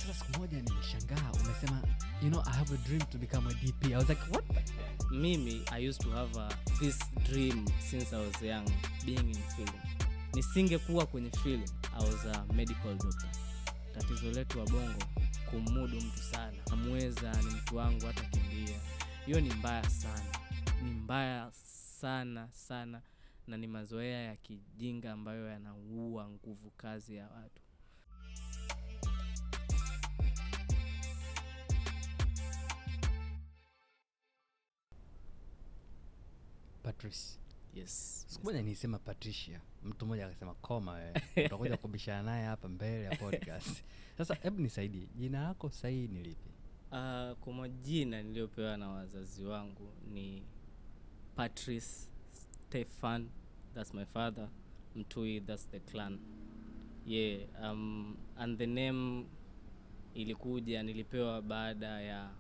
Sasa siku moja nimeshangaa umesema you know I have a dream to become a DP. I was like what? Mimi I used to have this dream since I was young, being in film. Nisingekuwa kwenye film, I was a medical doctor. Tatizo letu wa bongo kumudu mtu sana. Amweza ni mtu wangu hata kimbia. Hiyo ni mbaya sana. Ni mbaya sana sana na ni mazoea ya kijinga ambayo yanaua nguvu kazi ya watu. Patrice. Yes. Siku moja nilisema Patricia, mtu mmoja akasema koma wewe. Utakuja kubishana naye hapa mbele ya podcast. Sasa hebu nisaidie, jina lako sahihi ni lipi? Kwa majina niliyopewa na wazazi wangu ni Patrice Stefan, that's my father. Mtui, that's the clan. Yeah, and the name ilikuja nilipewa baada ya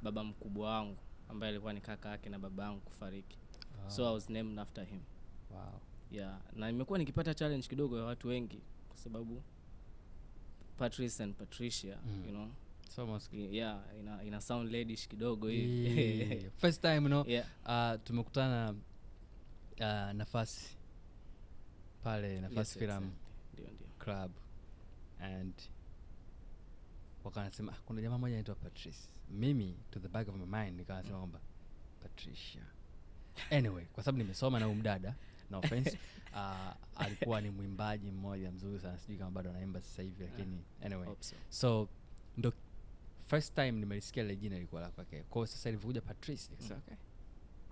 baba mkubwa wangu ambaye alikuwa ni kaka yake na baba yangu kufariki. So I was named after him. Wow. Yeah, na nimekuwa nikipata challenge kidogo ya watu wengi kwa sababu Patrice and Patricia, you know. So much. Yeah, ina sound ladish kidogo hivi. Yeah. First time, you know. Yeah. Tumekutana nafasi pale nafasi film ndio club and wakanasema kuna jamaa mmoja anaitwa Patrice. Mimi to the back of my mind nikasema kwamba Patricia. Anyway, kwa sababu nimesoma na umdada, no offense, alikuwa ni mwimbaji mmoja mzuri sana, sijui kama bado anaimba sasa hivi lakini anyway. So ndo first time nimelisikia ile jina lilikuwa la kwake. Kwa sasa ilivyokuja Patrice nikasema okay.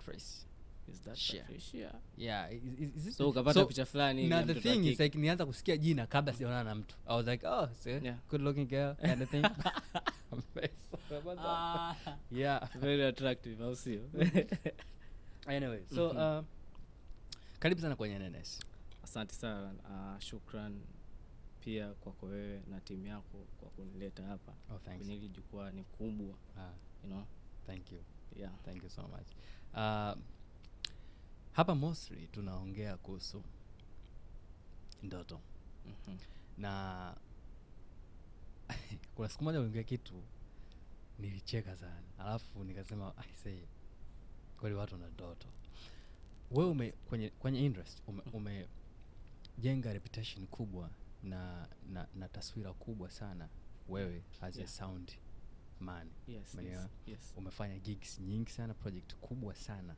Trace. Is that Patricia? Yeah, is it so ukapata picha fulani hivi. Now the thing is like nianza kusikia jina kabla sijaonana na mtu. I was like, oh, so good looking girl kind of thing. Yeah, very attractive, I'll see you. Anyway, so karibu sana kwenye NNS. Asante sana. Shukran pia kwako wewe na timu yako kwa kunileta hapa. Oh, thanks. Kwenye hili jukwaa ni kubwa. You know. Thank you. Yeah, thank you so much. Hapa mostly tunaongea kuhusu ndoto. Na kuna siku moja uliongea kitu nilicheka sana. Alafu nikasema I say kweli watu na ndoto. Wewe kwenye interest umejenga reputation kubwa na taswira kubwa sana wewe as a sound man. Yes. Umefanya gigs nyingi sana, project kubwa sana.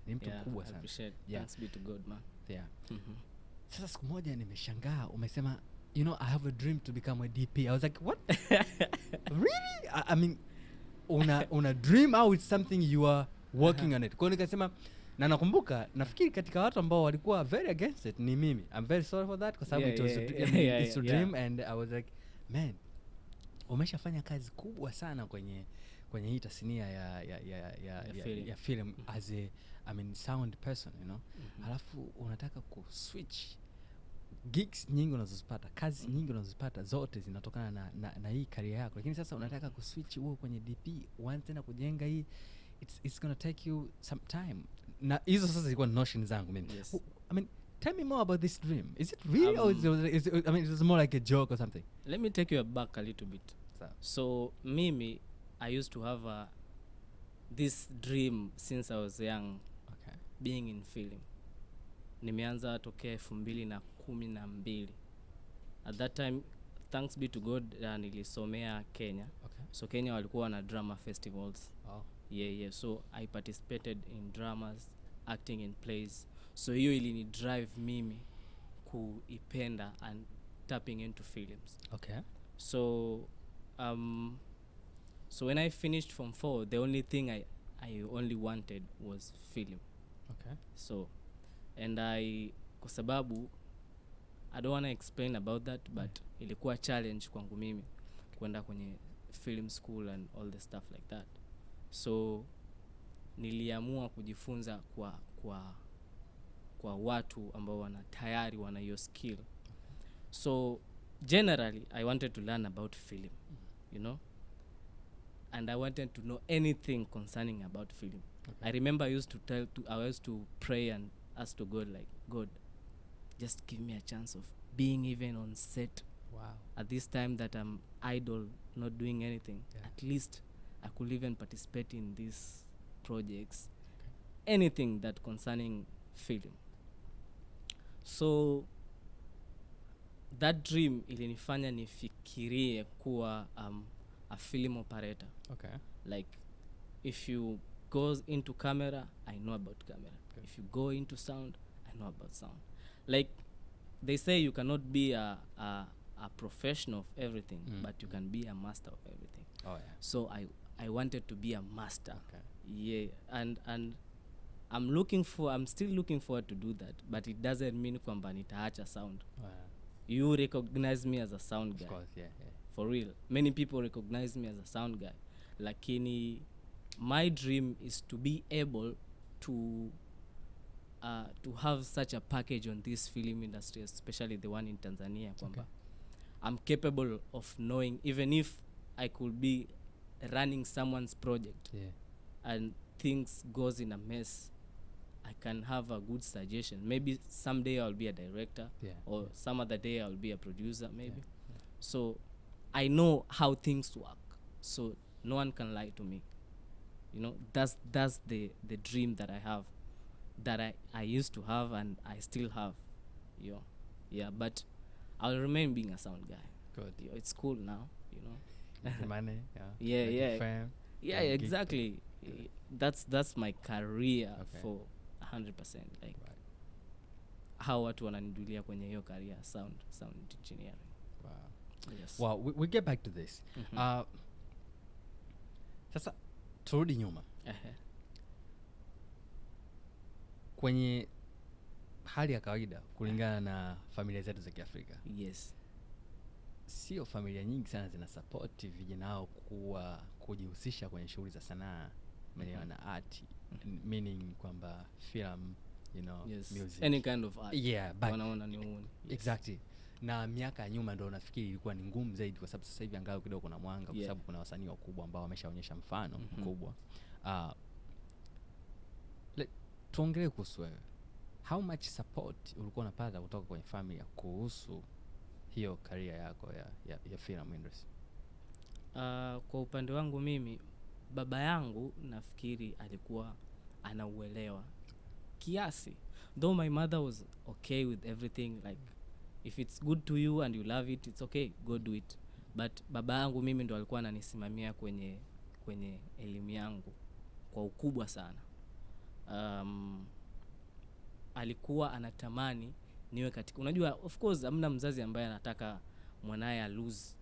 Ni mtu mkubwa sana. Thanks be to God, man. Yeah. Sasa siku moja nimeshangaa umesema you know I have a dream to become a DP. I was like what? Really? I mean una dream or it's something you are working on it? Kwa nikasema na nakumbuka nafikiri katika watu ambao walikuwa very against it ni mimi. I'm very sorry for that because it's a dream and I was like man, umeshafanya kazi kubwa sana kwenye hii tasnia ya film as a sound person, you know. Alafu unataka ku switch gigs nyingi unazozipata, kazi nyingi unazozipata zote zinatokana na hii career yako, lakini sasa unataka ku switch huo kwenye DP, uanze tena kujenga hii. It's going to take you some time. Na hizo sasa zilikuwa notion zangu mimi. Yes. I mean, tell me more about this dream. Is it real or is it, it was more like a joke or something? Let me take you back a little bit. So mimi I used to have this dream since I was young. Okay. Being in film. Nimeanza tokea 2012. At that time, thanks be to God, nilisomea Kenya. Okay. So Kenya walikuwa na drama festivals. Oh. Yeah. So I participated in dramas, acting in plays. So hiyo ilini drive mimi kuipenda and tapping into films. Okay. So when I finished Form 4, the only thing I only wanted was film. Okay. So and kwa sababu I don't want to explain about that, but ilikuwa challenge kwangu mimi kwenda kwenye film school and all the stuff like that. So niliamua kujifunza kwa watu ambao tayari wana hiyo skill. So generally I wanted to learn about film, you know, and I wanted to know anything concerning about film. Okay. I remember I used to pray and ask to God, like, God, just give me a chance of being even on set Wow. At this time that I'm idle, not doing anything, Yeah. at least I could even participate in these projects, anything that concerning film. So that dream ilinifanya nifikirie kuwa a film operator. Okay. Like if you go into camera, I know about camera. Okay. If you go into sound, I know about sound. Like they say you cannot be a professional of everything, but you can be a master of everything. Oh yeah. So I wanted to be a master. Okay. Yeah, and I'm still looking forward to do that, but it doesn't mean kwamba nitaacha sound. Oh yeah. You recognize me as a sound guy. Of course, yeah. For real. Many people recognize me as a sound guy. Lakini my dream is to be able to have such a package on this film industry, especially the one in Tanzania, kwamba I'm capable of knowing, even if I could be running someone's project and things goes in a mess, I can have a good suggestion. Maybe someday I'll be a director, or some other day I'll be a producer, maybe. So I know how things work, so no one can lie to me. You know, that's the dream that I have, that I used to have and I still have. Yeah, but I'll remain being a sound guy. Good. It's cool now, you know. The money, Yeah. Fame, yeah, exactly. That's my career for 100%. Like how watu wananijulia kwenye hiyo career, sound engineering. Wow. Yes. Well, we get back to this. Sasa turudi nyuma. Kwenye hali ya kawaida kulingana na familia zetu za Kiafrika. Yes. Sio familia nyingi sana zina support vijana wao kujihusisha kwenye shughuli za sanaa, na art, meaning kwamba film, you know, music, any kind of art. Yeah, wanaona ni uone. Exactly. Na miaka ya nyuma ndo nafikiri ilikuwa ni ngumu zaidi, kwa sababu sasa hivi angalau kidogo kuna mwanga, kwa sababu kuna wasanii wakubwa ambao wameshaonyesha mfano mkubwa. Tuongelee kuhusu wewe. How much support ulikuwa unapata kutoka kwenye familia kuhusu hiyo career yako ya film industry? Kwa upande wangu mimi, baba yangu nafikiri alikuwa anauelewa kiasi. Though my mother was okay with everything, like if it's good to you and you love it, it's okay, go do it. But baba yangu mimi ndo alikuwa ananisimamia kwenye elimu yangu kwa ukubwa sana. Alikuwa anatamani niwe katika, unajua of course hamna mzazi ambaye anataka mwanae lose.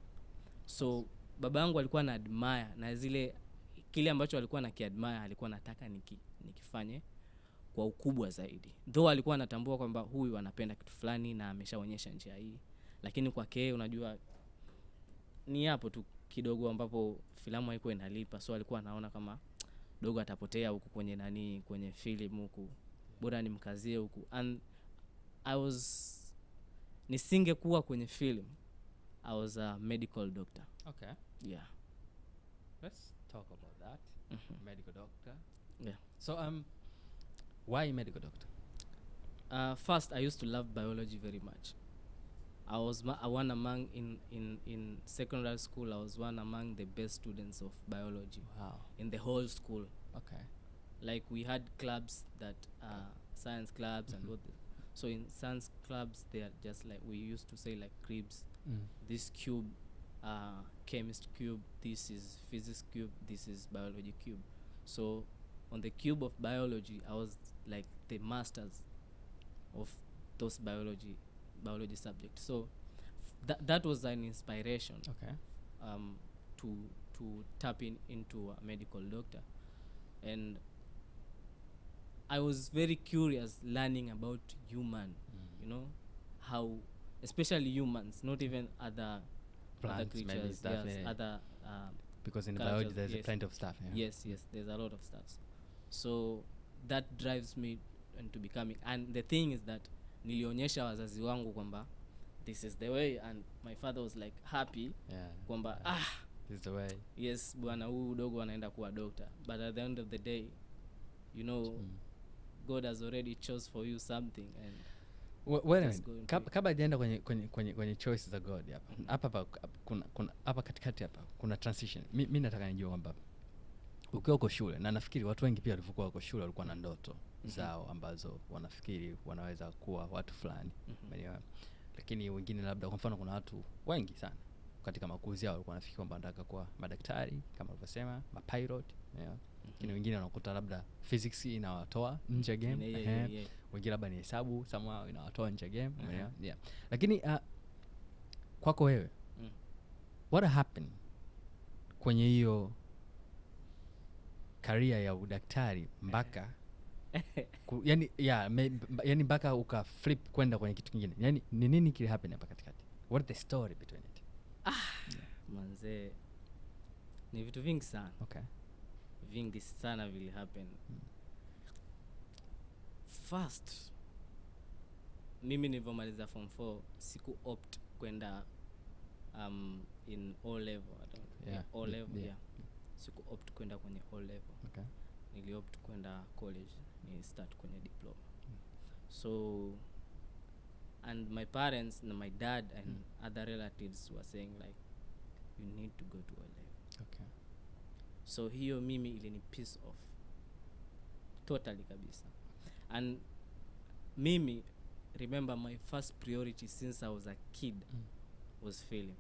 So baba yangu alikuwa na admire, na kile ambacho alikuwa anakiadmire alikuwa anataka nikifanye kwa ukubwa zaidi. Though alikuwa anatambua kwamba huyu anapenda kitu fulani na ameshaonyesha njia hii, lakini kwake unajua ni hapo tu kidogo ambapo filamu haiko inalipa, so alikuwa anaona kama dogo atapotea huku kwenye film huku, bora nimkazie huku. And nisingekuwa kwenye film, I was a medical doctor. Okay. Yeah. Let's talk about that. Medical doctor. Yeah. So why medical doctor? First, I used to love biology very much. I was one among in secondary school. I was one among the best students of biology. Wow. In the whole school. Okay. Like we had clubs that science clubs and what. So in science clubs, they are just like we used to say, like cribs. This cube, chemist cube. This is physics cube. This is biology cube. So on the cube of biology, I was like the masters of those biology subjects. So that was an inspiration. Okay. To tap into a medical doctor. And I was very curious learning about human, you know, how, especially humans, not even other creatures, other because in cultures, biology there's plenty of stuff. Yeah. Yes, there's a lot of stuff. So that drives me into becoming. And the thing is that nilionyesha wazazi wangu kwamba this is the way, and my father was like happy kwamba this is the way. Yes, bwana huyu dogo anaenda kuwa doctor. But at the end of the day, you know, God has already chose for you something, and Wait a Just minute. go into it. Kabla hajaenda kwenye choice za God hapa kuna hapa katikati hapa kuna transition. Mimi nataka nijue kwamba ukiwa uko shule, na nafikiri watu wengi pia walivyokuwa wako shule walikuwa na ndoto zao ambazo wanafikiri wanaweza kuwa watu fulani, lakini wengine labda, kwa mfano, kuna watu wengi sana katika makuzi yao walikuwa wanafikiri kwamba wanataka kuwa madaktari kama ulivyosema, mapilot, lakini wengine wanakuta labda physics inawatoa nje ya game, wengine labda ni hesabu somehow inawatoa nje ya game, lakini kwako wewe what happened kwenye hiyo career ya udaktari mpaka yani mpaka uka flip kwenda kwenye kitu kingine? Yani ni nini kile happen hapa katikati? What the story between it? Manze, ni vitu vingi sana. Okay. Vingi sana vile happen. First, mimi nilivyomaliza form 4 siku opt kwenda in O level. O level, siku opt kwenda kwenye O level. Okay. Nili opt kwenda college, ni start kwenye diploma. So, and my parents and my dad and other relatives were saying like, you need to go to O level. Okay. So hiyo mimi ilini piece off totally kabisa. And mimi remember my first priority since I was a kid was film.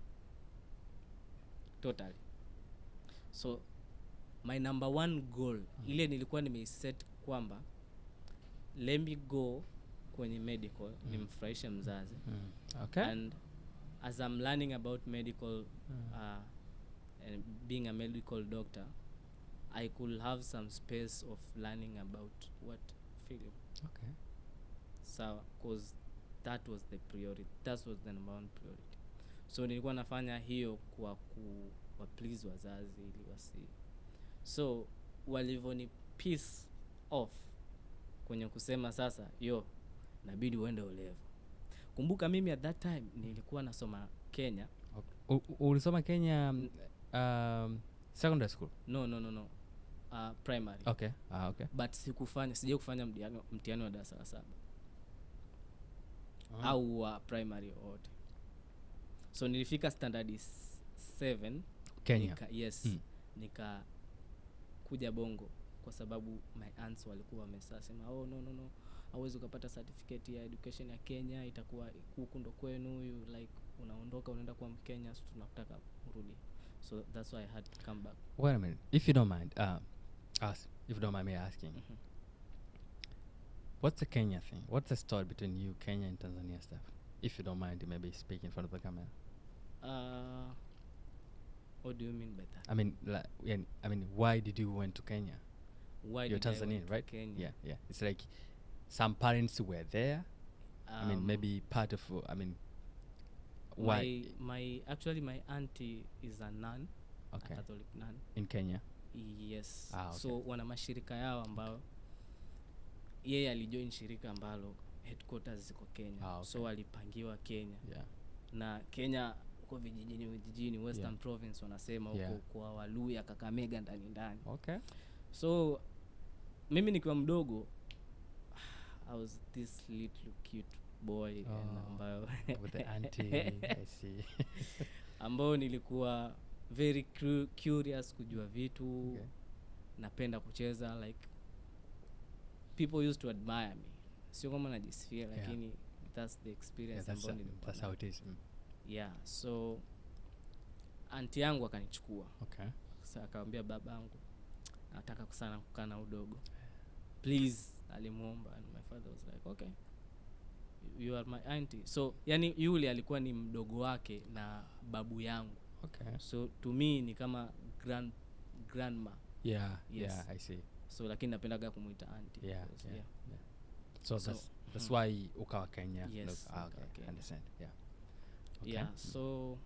Totally. So my number one goal ile nilikuwa nimeiset kwamba let me go kwenye medical, nimfurahishe mzazi. Okay. And as I'm learning about medical and being a medical doctor, I could have some space of learning about what film. Okay. So, because that was the priority. That was the number one priority. So nilikuwa nafanya hiyo kwa kuwa please wazazi ili wasi. So walivoni piece off kwenye kusema sasa, nabidi uende O level. Kumbuka mimi at that time nilikuwa nasoma Kenya. Okay. Ulisoma Kenya secondary school? No. Primary. Okay. Okay. But sija kufanya mtihani wa darasa la 7. Au primary wote. So nilifika standard 7 Kenya. Nika kuja Bongo kwa sababu my aunts walikuwa wamesema no, hauwezi ukapata certificate ya education ya Kenya, itakuwa huku ndo kwenu, like unaondoka unaenda kwa Mkenya, so tunataka urudi. So that's why I had to come back. Wait a minute, if you don't mind, if you don't mind me asking, what's the Kenya thing? What's the story between you, Kenya, and Tanzania stuff? If you don't mind, maybe speak in front of the camera. What do you mean by that? I mean, why did you went to Kenya? Why You're did I Tanzanian, went right? to Kenya? Yeah. It's like some parents were there. Maybe part of. Why? My auntie is a nun. Okay. A Catholic nun. In Kenya. Yes. Okay. So wana mashirika yao ambao yeye alijoin shirika ambalo headquarters ziko Kenya. Okay. So alipangiwa Kenya. Yeah. Na Kenya uko vijijini Western Province wanasema huko kwa Waluya, Kakamega ndani. Okay. So mimi nikiwa mdogo I was this little cute boy ambayo with the auntie. I see. ambao nilikuwa very curious kujua vitu. Okay. Napenda kucheza, like people used to admire me. Sio kama najisifia, lakini that's the experience ambayo nilikuwa. That's how it is. Yeah, so auntie yangu akanichukua. Okay. Sasa akamwambia babangu, nataka kusana kukaa na udogo. Please, alimuomba, and my father was like, okay, you are my auntie. So yani yule alikuwa ni mdogo wake na babu yangu. Okay. So to me ni kama grandma. Yeah. Yes. Yeah, I see. So lakini napendaga kumuita auntie. Yeah. So that's why ukawa Kenya. Yes. Okay. Kenya. Understand. Yeah. Okay. Yeah. So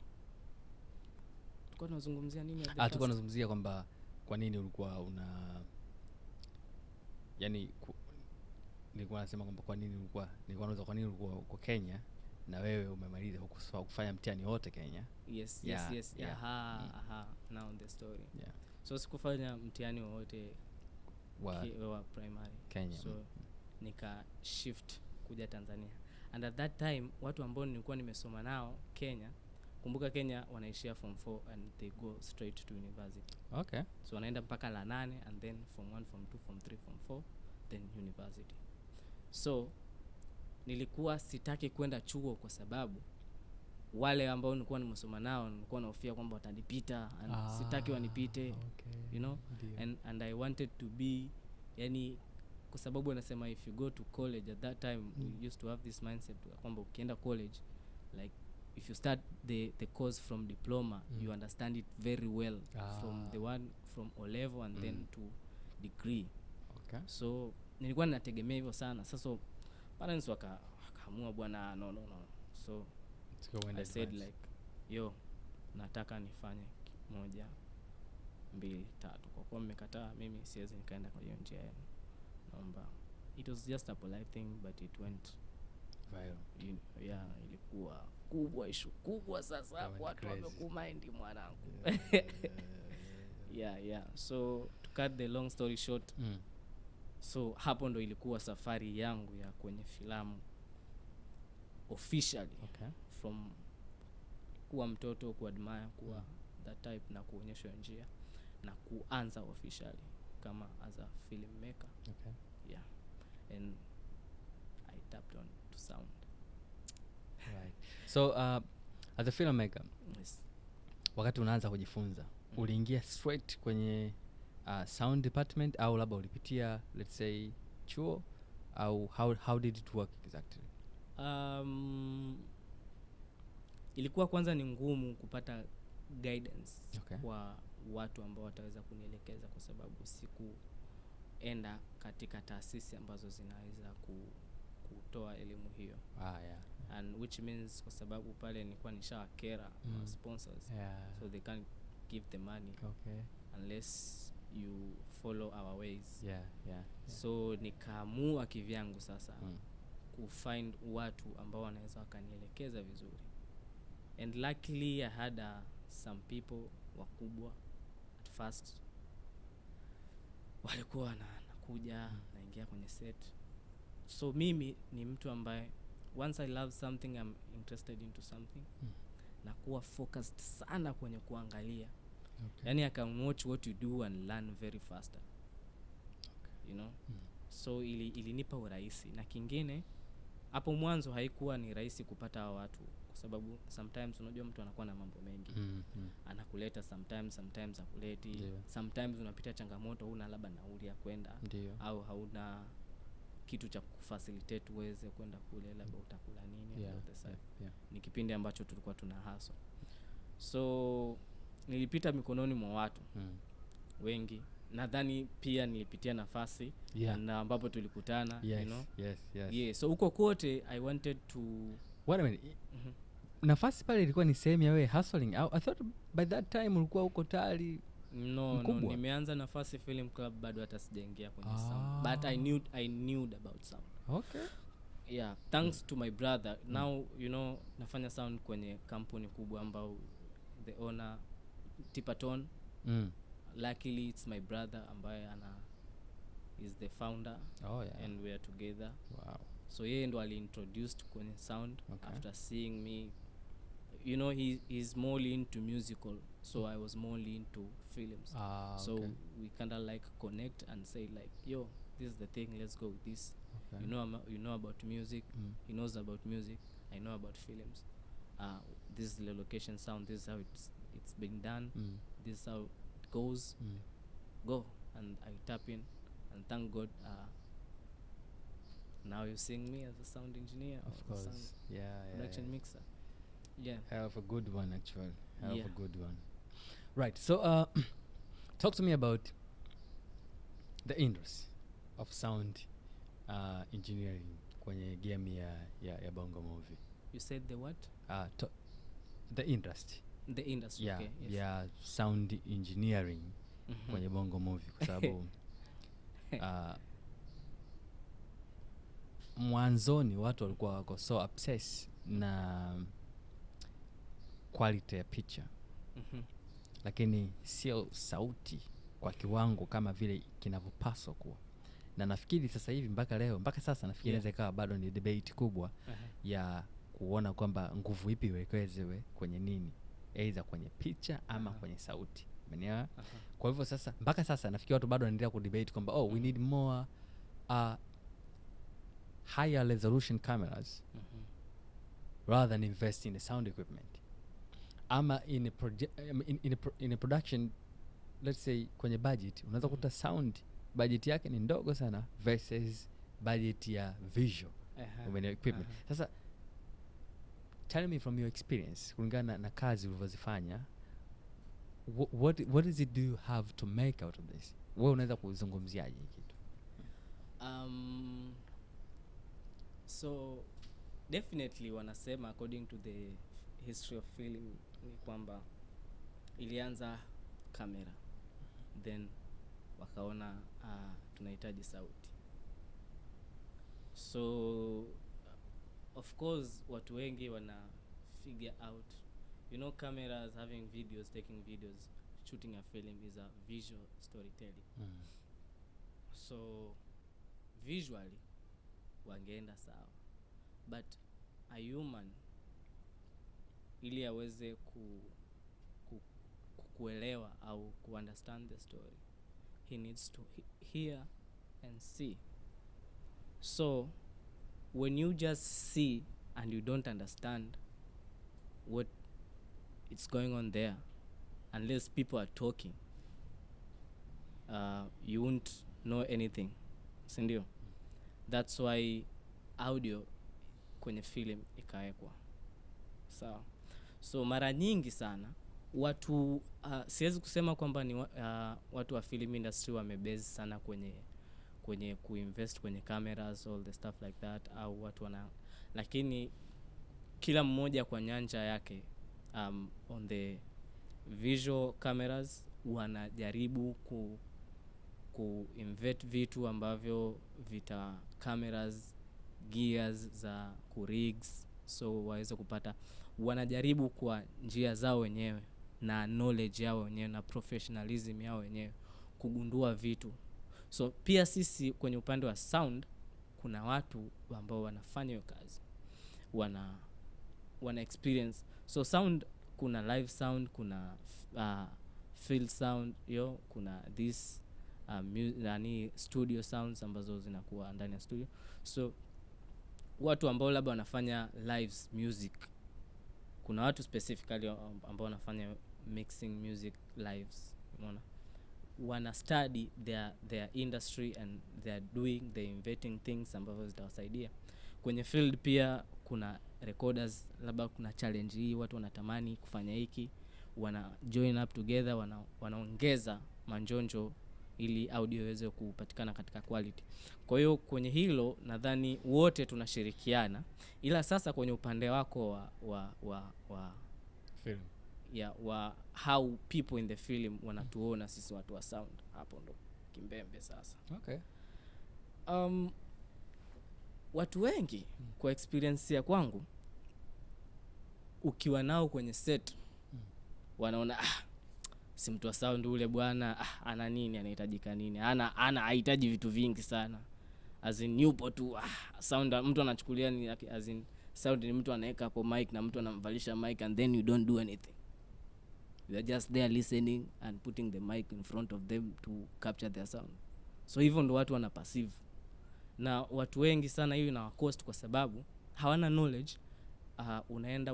tulikuwa tunazungumzia nini? Tulikuwa tunazungumzia kwamba kwa nini ulikuwa nilikuwa nasema kwamba kwa nini ulikuwa uko Kenya na wewe umemaliza kufanya mtihani wote Kenya. Yes. Aha. Now the story. Yeah. So sikufanya mtihani wote wa primary Kenya. So nika shift kuja Tanzania. And at that time watu ambao nilikuwa nimesoma nao Kenya, kumbuka Kenya wanaishia form 4 and they go straight to university. Okay. So wanaenda mpaka la 8 and then form 1, form 2, form 3, form 4 then university. So nilikuwa sitaki kwenda chuo kwa sababu wale ambao nilikuwa nimesoma nao nilikuwa nahofia kwamba watanipita and sitaki wanipite. Okay. You know, and I wanted to be, yani kwa sababu wanasema if you go to college at that time we used to have this mindset kwamba ukienda college, like if you start the course from diploma you understand it very well from the one from O level and then to degree. Okay. So nilikuwa ninategemea hivyo sana. Sasa parents wakaamua bwana no. So I said like yo nataka nifanye 1 2 3. Kwa kuwa mmekataa mimi siwezi nikaenda kwa hiyo njia yenu. Naomba. It was just a polite thing but it went viral. Yeah, ilikuwa kubwa, issue kubwa sasa watu wamekumind mwanangu. Yeah. So to cut the long story short, so hapo ndo ilikuwa safari yangu ya kwenye filamu officially. Okay. From kuwa mtoto, kuadmire, kuwa that type na kuonyeshwa njia na kuanza officially kama as a filmmaker. Okay. Yeah. And I tapped on to sound. Right. So as a filmmaker, Yes. wakati unaanza kujifunza uliingia straight kwenye sound department au labda ulipitia let's say chuo au how did it work exactly? Ilikuwa kwanza ni ngumu kupata guidance. Okay. Kwa watu ambao wataweza kunielekeza kwa sababu sikuenda katika taasisi ambazo zinaweza kutoa elimu hiyo. Yeah. And which means kwa sababu pale nilikuwa nishawakera sponsors. Yeah. So they can't give the money. Okay. Unless you follow our ways. Yeah. So nikaamua kivyangu sasa kufind watu ambao wanaweza wakanielekeza vizuri. And luckily I had some people wakubwa at first walikuwa nakuja naingia kwenye set. So mimi ni mtu ambaye once I love something, I'm interested into something, na kuwa focused sana kwenye kuangalia. Okay. Yani I can watch what you do and learn very faster. Okay. You know? So ilinipa urahisi. Na kingine hapo mwanzo haikuwa ni rahisi kupata hao watu kwa sababu sometimes unajua mtu anakuwa na mambo mengi. Anakuleta sometimes hakuleti. Yeah. Sometimes unapita changamoto, huna labda nauli ya kwenda au hauna kitu cha kufacilitate uweze kwenda kule, labda utakula nini. Yeah. Ni kipindi ambacho tulikuwa tuna hustle. So nilipita mikononi mwa watu wengi. Nadhani pia nilipitia nafasi na ambapo tulikutana. Yes, you know? Yes. Yeah, so huko kote I wanted to wait a minute. Nafasi pale ilikuwa ni sehemu ya wewe hustling au I thought by that time ulikuwa uko tayari? No, nimeanza Nafasi Film Club bado hata sijaingia kwenye sound, but I knew about sound. Okay. Yeah, thanks to my brother. Now you know nafanya sound kwenye kampuni kubwa ambao the owner Tipaton. Luckily it's my brother ambaye is the founder. And we are together. Wow. So yeye ndo ali-introduced kwenye sound. Okay. After seeing me, you know, he's more into musical, so I was more into films. So okay. we kind of like connect and say like, yo, this is the thing, let's go with this. Okay. You know about music. He knows about music. I know about films. This is the location sound. This is how it's been done. This is how it goes. Go. And I tap in, and thank God now you're seeing me as a sound engineer, of course. Sound production mixer. Yeah. Hell of a good one, actually. Hell of Yeah. a good one. Right. So talk to me about the industry of sound engineering kwenye game ya Bongo Movie. You said the what? The industry. The industry. Yeah, Okay. Yes. yeah, sound engineering kwenye Bongo Movie kwa sababu mwanzoni watu walikuwa wako so obsessed na quality ya picture. Lakini sio sauti kwa kiwango kama vile kinavyopaswa kuwa. na nafikiri sasa hivi mpaka sasa nafikiri inaweza ikawa bado ni debate kubwa ya kuona kwamba nguvu ipi iwekezwe kwenye nini, aidha kwenye picha ama kwenye sauti, umeelewa? Kwa hivyo sasa mpaka sasa nafikiri watu bado wanaendelea kudebate kwamba we need more higher resolution cameras rather than invest in the sound equipment. Ama in a production, let's say kwenye budget unaweza kuta sound budget yake ni ndogo sana versus budget ya visual equipment. Sasa tell me from your experience, kulingana na kazi ulizozifanya, what does it do you have to make out of this? Wewe unaweza kuzungumziaje kitu? So definitely wanasema according to the history of film ni kwamba ilianza kamera, then wakaona tunahitaji sauti. So of course watu wengi wana figure out, cameras, having videos, taking videos, shooting a film is a visual storytelling. So visually wangeenda sawa, but a human ili aweze kuelewa au understand the story, he needs to hear and see. So when you just see and you don't understand what it's going on there, unless people are talking, you won't know anything, sindio? That's why audio kwenye film ikawekwa sawa. So mara nyingi sana watu siwezi kusema kwamba ni watu wa film industry wamebase sana kwenye kuinvest kwenye cameras, all the stuff like that, au watu lakini kila mmoja kwa nyanja yake on the visual cameras wanajaribu kuinvest vitu ambavyo vita cameras, gears za rigs, so waweze kupata, wanajaribu kwa njia zao wenyewe na knowledge yao wenyewe na professionalism yao wenyewe kugundua vitu. So pia sisi kwenye upande wa sound kuna watu ambao wanafanya hiyo kazi, wana experience. So sound, kuna live sound, kuna field sound, kuna this studio sounds ambazo zinakuwa ndani ya studio. So watu ambao labda wanafanya live music, kuna watu specifically ambao wanafanya mixing music lives, unaona, wana study their industry and they're inventing things ambazo zitawasaidia kwenye field. Pia kuna recorders, labda kuna challenge hii, watu wanatamani kufanya hiki, wana join up together, wanaongeza manjonjo ili audio iweze kupatikana katika quality. Kwa hiyo kwenye hilo nadhani wote tunashirikiana, ila sasa kwenye upande wako wa film, how people in the film wanatuona sisi watu wa sound, hapo ndo kimbembe sasa. Okay. Watu wengi kwa experience ya kwangu, ukiwa nao kwenye set wanaona si mtu wa sound ule bwana, ana nini, anahitajika nini, hahitaji vitu vingi sana, as in yupo tu sound. Mtu anachukulia ni as in sound ni mtu anaweka hapo mic na mtu anamvalisha mic and then you don't do anything, you are just there listening and putting the mic in front of them to capture their sound. So hivyo ndo watu wana passive, na watu wengi sana hiyo ina cost kwa sababu hawana knowledge. Unaenda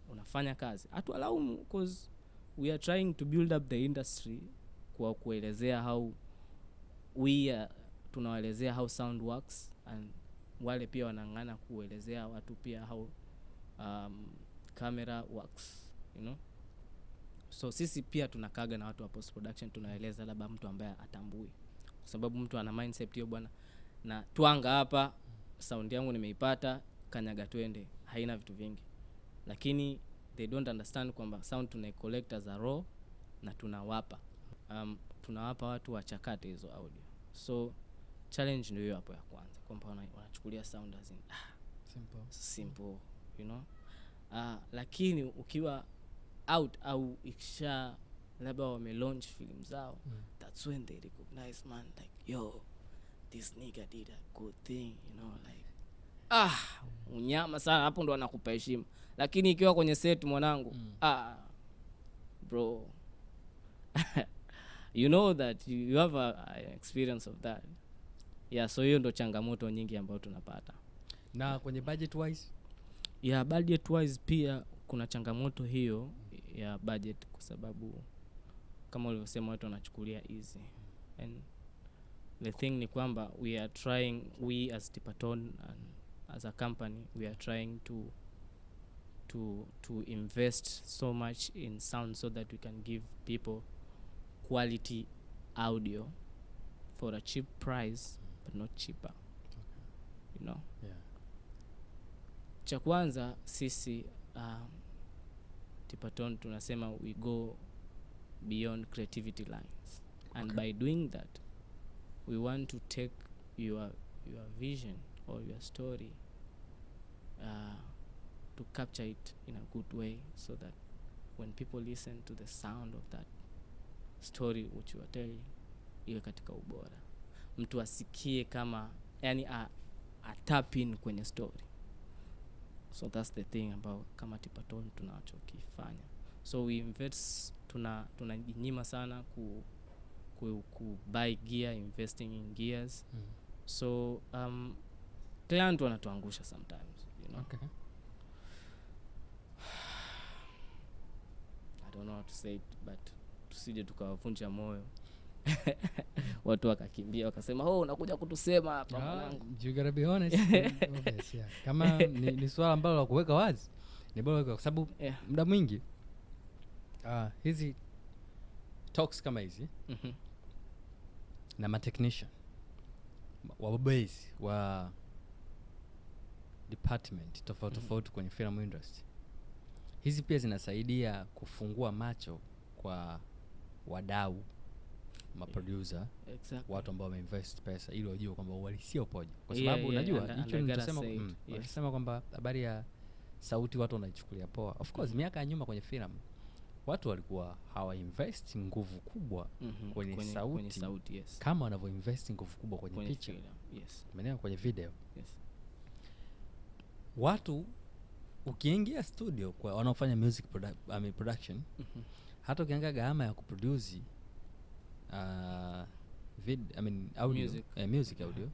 unafanya kazi, hatualaumu, because we are trying to build up the industry kwa kuelezea how tunawaelezea how sound works, and wale pia wanangana kuelezea watu pia how camera works, So sisi pia tunakaga na watu wa post production, tunaeleza labda mtu ambaye atambui, kwa sababu mtu ana mindset hiyo, bwana na twanga hapa sound yangu nimeipata, kanyaga twende, haina vitu vingi. Lakini they don't understand kwamba sound tunaicollect as a raw na tunawapa watu wachakate hizo audio. So challenge ndio hiyo hapo ya kwanza, kwamba wanachukulia sound as in simple, lakini ukiwa out au ikisha labda wame launch film zao, that's when they recognize, man, like this nigga did a good thing, you know, like unyama sana, hapo ndo anakupa heshima. Lakini ikiwa kwenye set mwanangu, bro, you know that you have a experience of that. Yeah, so hiyo ndo changamoto nyingi ambayo tunapata. Na kwenye budget wise? Yeah, budget wise pia kuna changamoto hiyo ya budget, kwa sababu kama ulivyosema watu wanachukulia easy. And the thing ni kwamba we as Tipaton and as a company, we are trying to invest so much in sound so that we can give people quality audio for a cheap price, but not cheaper. You know? Yeah. Cha kwanza sisi Tipaton tunasema we go beyond creativity lines. And by doing that, we want to take your vision or your story to capture it in a good way, so that when people listen to the sound of that story which you are telling, iwe katika ubora, mtu asikie kama yani a tap in kwenye story. So that's the thing about kama Tipaton tunachokifanya. So we invest, tunajinyima sana ku buy gear, investing in gears. So client wanatuangusha sometimes, you know. Okay. I don't know how to say it, but tusije tukawavunja moyo. Watu wakakimbia wakasema unakuja kutusema hapa mwanangu. You gotta be honest. Obvious, yeah. Kama ni swala ambalo la kuweka wazi, ni bora kwa sababu muda mwingi hizi talks kama hizi na ma-technician wabobezi wa department tofauti kwenye film industry, hizi pia zinasaidia kufungua macho kwa wadau, ma-producer, watu ambao wameinvest pesa ili wajue kwamba uhalisia upoje. Kwa sababu unajua hicho nilisema kwamba habari ya sauti watu wanaichukulia poa. Of course miaka ya nyuma kwenye film watu walikuwa hawa invest nguvu kubwa kwenye sauti yes, kama wanavyo invest nguvu kubwa kwenye picha. Yes. Umeelewa? Kwenye video. Yes. Watu ukiingia studio kwa wanaofanya music production, hata ukiangalia gharama ya kuproduce audio, music audio,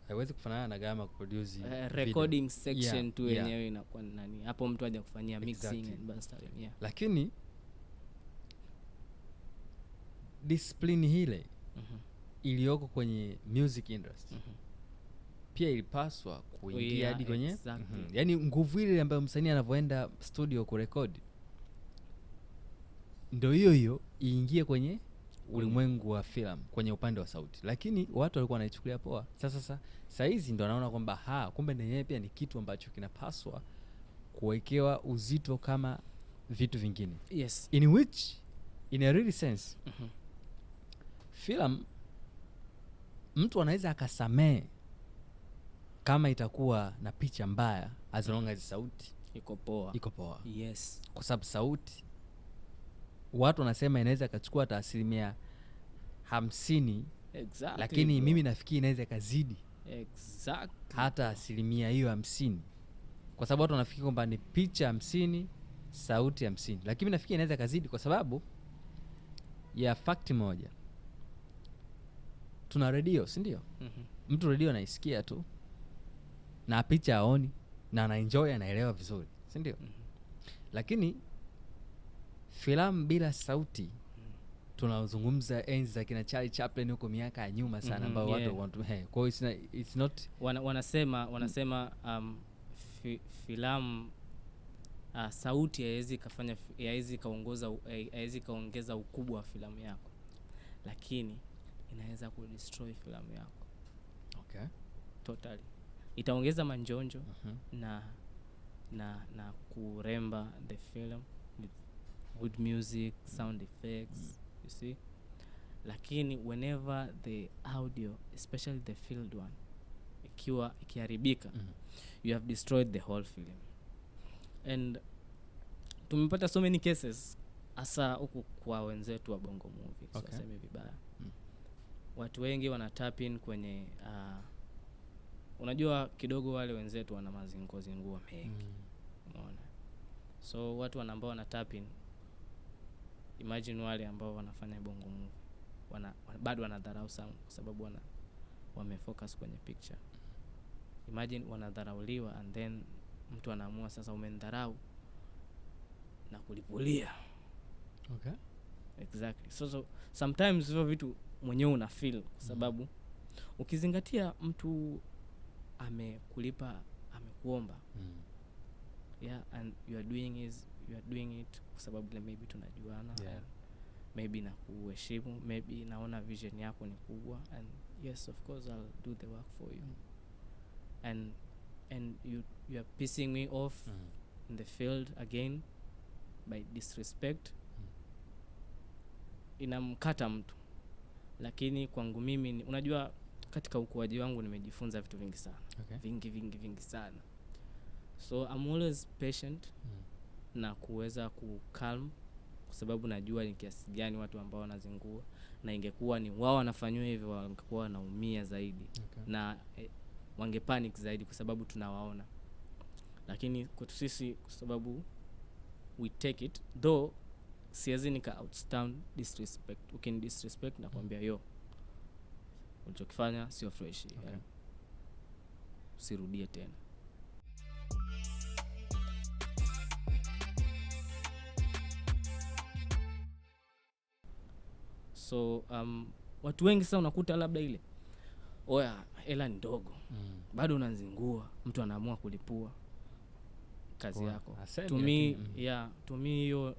haiwezi kufanana na gharama kuproduce recording section tu yenyewe inakuwa nani hapo mtu aje kufanyia mixing and mastering. Lakini discipline hile iliyoko kwenye music industry pia ilipaswa kuingia hadi kwenye yani nguvu ile ambayo msanii anavoenda studio kurekodi, ndio hiyo iingie kwenye ulimwengu wa film kwenye upande wa sauti. Lakini watu walikuwa wanaichukulia poa. Sasa hizi ndio naona kwamba kumbe yenyewe pia ni kitu ambacho kinapaswa kuwekewa uzito kama vitu vingine. Yes. In a real sense, film mtu anaweza akasamee kama itakuwa na picha mbaya as long as sauti iko poa. Yes. Kwa sababu sauti watu wanasema inaweza kachukua hata 50%. Exactly. Lakini mimi nafikiri inaweza kazidi hata 50%. Kwa sababu watu wanafikiri kwamba ni picha 50, sauti 50. Lakini nafikiri inaweza kazidi kwa sababu ya fact moja. Tuna radio, si ndio? Mtu radio anaisikia tu na picha haoni na anaenjoy, anaelewa vizuri, si ndio? Lakini filamu bila sauti, tunazungumza enzi za kina Charlie Chaplin huko miaka ya nyuma sana, ambao watu want to kwa hiyo it's not wanasema filamu sauti haiwezi kaongeza ukubwa wa filamu yako, lakini inaweza kudestroy filamu yako. Okay. Totally. Itaongeza manjonjo na kuremba the film with good music, sound effects, you see. Lakini whenever the audio, especially the field one, ikiharibika, you have destroyed the whole film. And tumepata so many cases hasa huku kwa wenzetu wa Bongo Movie, so sema vibaya. watu wengi wana tap in kwenye unajua kidogo wale wenzetu wana mazinguo mengi. Unaona, so watu ambao wana tap in, imagine wale ambao wanafanya bongo movie bado wanadharau sound kwa sababu wamefocus kwenye picture. Imagine wanadharauliwa and then mtu anaamua sasa umenidharau na kulipulia. Okay, exactly. So sometimes hivyo vitu mwenyewe una feel kwa sababu ukizingatia mtu amekulipa, amekuomba, yeah, and you are doing it kwa sababu maybe tunajuana, yeah, maybe na kuheshimu, maybe naona vision yako ni kubwa, and yes, of course I'll do the work for you. And you are pissing me off in the field again by disrespect. Inamkata mtu. Lakini kwangu mimi unajua katika ukuaji wangu nimejifunza vitu vingi sana. Okay. Vingi sana. So I'm always patient na kuweza kucalm kwa sababu najua ni kiasi gani watu ambao wanazingua, na ingekuwa ni wao wanafanywa hivyo wangekuwa wanaumia zaidi. Okay. Na wangepanic zaidi kwa sababu tunawaona. Lakini kwetu sisi kwa sababu we take it, though siwezi nika outstand disrespect. Ukini disrespect na kuambia yo ulichokifanya sio fresh. Okay. Yeah. Usirudie tena. So watu wengi sasa unakuta labda ile oya hela ni ndogo, bado unazingua, mtu anaamua kulipua kazi yako. To me, yeah, to me hiyo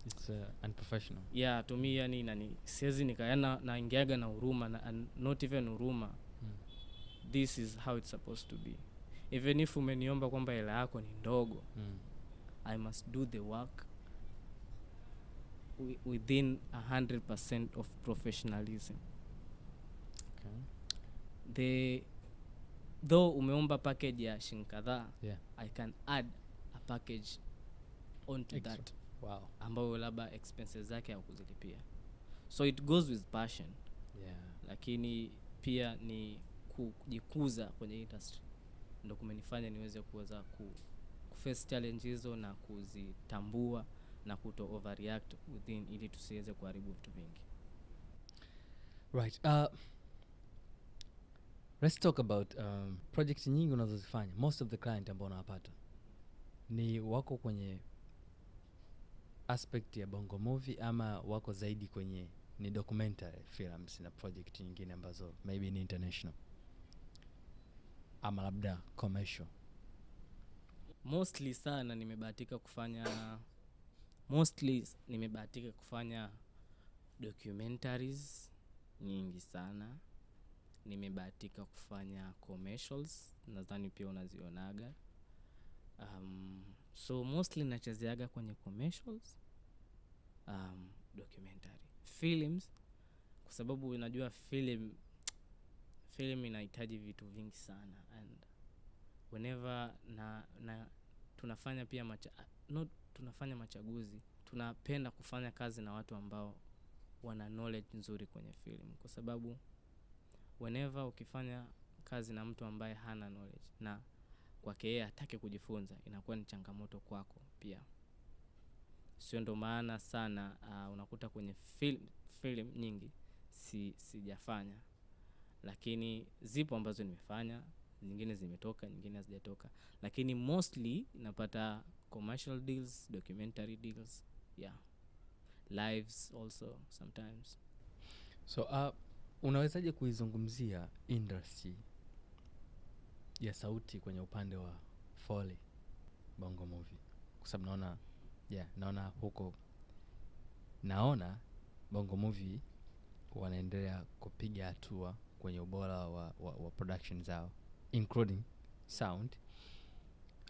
it's unprofessional. Yeah, to me yani nani siwezi nikaana na ingeaga na huruma na not even huruma. This is how it's supposed to be. Even if umeniomba kwamba hela yako ni ndogo, I must do the work within 100% of professionalism. Okay. Though umeomba package ya shilingi kadhaa, yeah, I can add a package onto extra. That. Wow. Ambayo labda expenses zake hakuzilipia. So it goes with passion. Yeah. Lakini pia ni kujikuza kwenye industry ndio kumenifanya niweze kuweza kuface challenges hizo na kuzitambua na kuto overreact within ili tusiweze kuharibu vitu vingi. Right. Let's talk about projects nyingi unazozifanya. Most of the client ambao unawapata ni wako kwenye aspect ya bongo movie ama wako zaidi kwenye ni documentary films na project nyingine ambazo maybe ni international ama labda commercial? Mostly nimebahatika kufanya documentaries nyingi sana. Nimebahatika kufanya commercials, nadhani pia unazionaga. So mostly nachezeaga kwenye commercials, documentary films, kwa sababu unajua film inahitaji vitu vingi sana, and whenever tunafanya pia tunafanya machaguzi, tunapenda kufanya kazi na watu ambao wana knowledge nzuri kwenye film, kwa sababu whenever ukifanya kazi na mtu ambaye hana knowledge na kwake yeye hataki kujifunza, inakuwa ni changamoto kwako pia. Sio ndo maana sana unakuta kwenye film nyingi sijafanya, lakini zipo ambazo nimefanya, nyingine zimetoka, nyingine hazijatoka, lakini mostly napata commercial deals, documentary deals, yeah, lives also sometimes. So unawezaje kuizungumzia industry ya sauti kwenye upande wa Foley bongo movie? Kwa sababu naona huko, naona bongo movie wanaendelea kupiga hatua kwenye ubora wa production zao, including sound,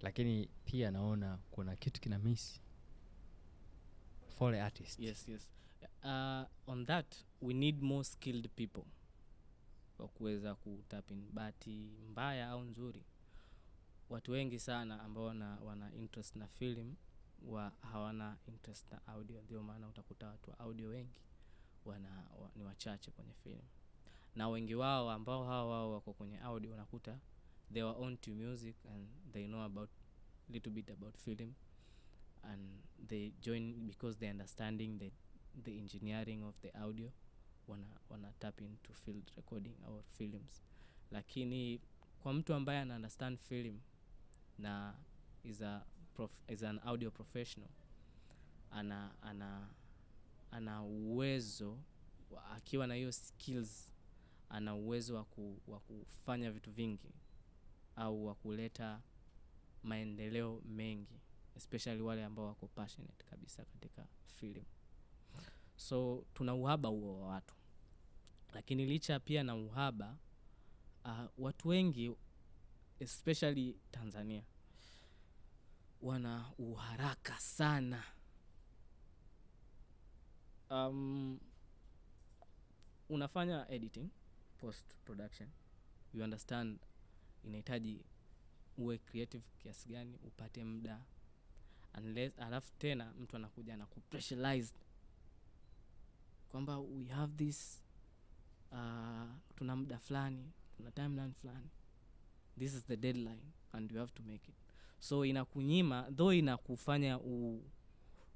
lakini pia naona kuna kitu kina miss Foley artist. Yes. On that we need more skilled people kwa kuweza kutapin bati mbaya au nzuri. Watu wengi sana ambao wana interest na film hawana interest na audio, ndio maana utakuta watu wa audio wengi ni wachache kwenye film. na wengi wao ambao wao wako kwenye audio unakuta they were on to music and they know about little bit about film, and they join because they understanding the engineering of the audio, wana tap into field recording or films. Lakini kwa mtu ambaye ana understand film na is an audio professional, ana uwezo akiwa na hiyo skills, ana uwezo wa kufanya vitu vingi au wa kuleta maendeleo mengi, especially wale ambao wako passionate kabisa katika film. So tuna uhaba huo wa watu, lakini licha pia na uhaba, watu wengi especially Tanzania wana uharaka sana. Unafanya editing, post production, you understand inahitaji uwe creative kiasi gani, upate muda, unless alafu tena mtu anakuja na kupressurize kwamba we have this tuna muda fulani, tuna timeline fulani, this is the deadline and you have to make it. So inakunyima, though inakufanya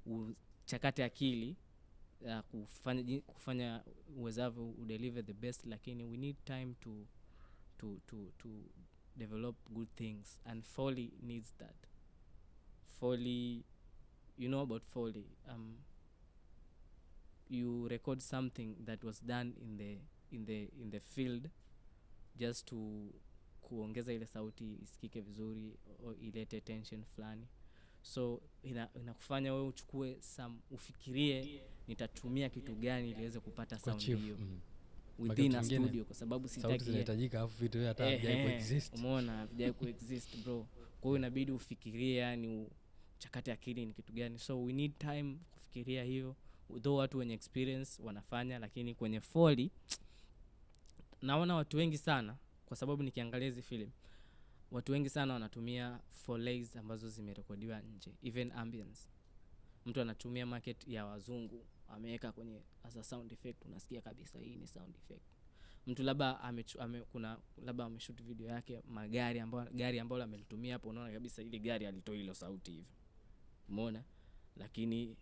uchakate akili kufanya uwezavyo udeliver the best, lakini we need time to develop good things, and Foley needs that. Foley, you know about Foley, you record something that was done in the field just to kuongeza ile sauti isikike vizuri au ilete tension fulani. So inakufanya wewe uchukue ufikirie nitatumia kitu gani ili iweze kupata sound hiyo within a studio, kwa sababu sitaki sauti zinahitajika afu vitu hata havijai kuexist. Umeona, havijai kuexist bro. Kwa hiyo inabidi ufikirie, yani uchakate akili ni kitu gani. So we need time kufikiria hiyo, though watu wenye experience wanafanya, lakini kwenye Foley naona watu wengi sana, kwa sababu nikiangalia hizi film watu wengi sana wanatumia Foleys ambazo zimerekodiwa nje, even ambience. Mtu anatumia market ya wazungu, ameweka kwenye as a sound effect, unasikia kabisa hii ni sound effect. Mtu labda labda ameshoot video yake gari ambalo amelitumia hapo, unaona kabisa ile gari alitoa ile sauti hivi, umeona, lakini